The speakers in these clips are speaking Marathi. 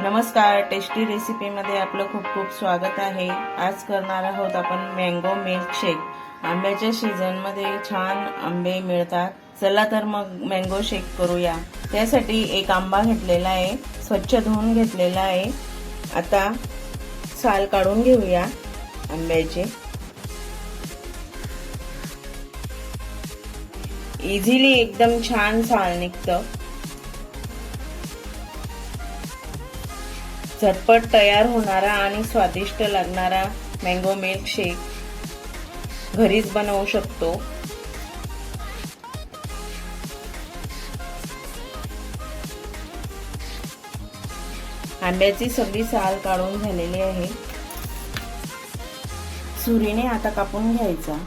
नमस्कार, टेस्टी रेसिपीमध्ये आपलं खूप खूप स्वागत आहे। आज करणार आहोत आपण मँगो मिल्क शेक। आंब्याच्या सीझनमध्ये छान आंबे मिळतात। चला तर मग मँगो शेक करूया। त्यासाठी एक आंबा घेतलेला आहे, स्वच्छ धुवून घेतलेला आहे। आता साल काढून घेऊया आंब्याचे। इझिली एकदम छान साल निघतं। झटपट तयार होणारा आणि स्वादिष्ट लागणारा मँगो मिल्क शेक घरीच बनवू शकतो। आंब्याची सगळी साल काढून झालेली आहे। सुरीने आता कापून घ्यायचा।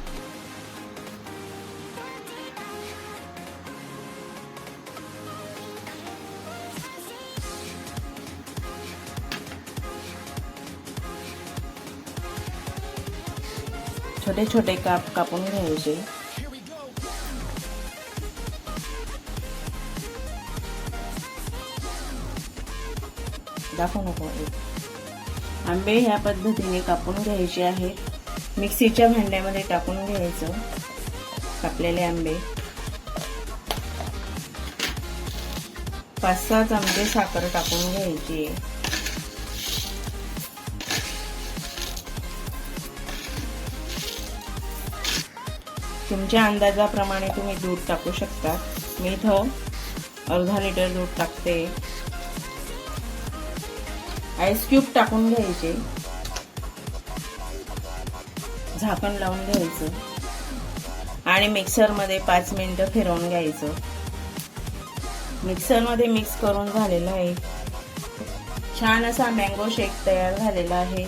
छोटे छोटे काप कापून घ्यायचे। दाखवू नको। आंबे ह्या पद्धतीने कापून घ्यायचे आहेत। मिक्सीच्या भांड्यामध्ये टाकून घ्यायचं कापलेले आंबे। 5-6 चमचे साखर टाकून घ्यायची। तुमच्या अंदाजाप्रमाणे तुम्ही दूध टाकू शकता। मी इथं अर्धा लिटर दूध टाकते। आईस क्यूब टाकून घ्यायचे। झाकण लावून घ्यायचं आणि मिक्सरमध्ये 5 मिनिटं फिरवून घ्यायचं। मिक्सरमध्ये मिक्स करून झालेलं आहे। छान असा मँगो शेक तयार झालेला आहे।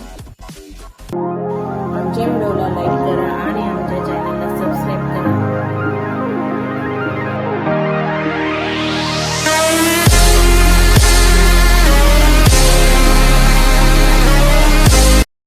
आमच्या व्हिडिओला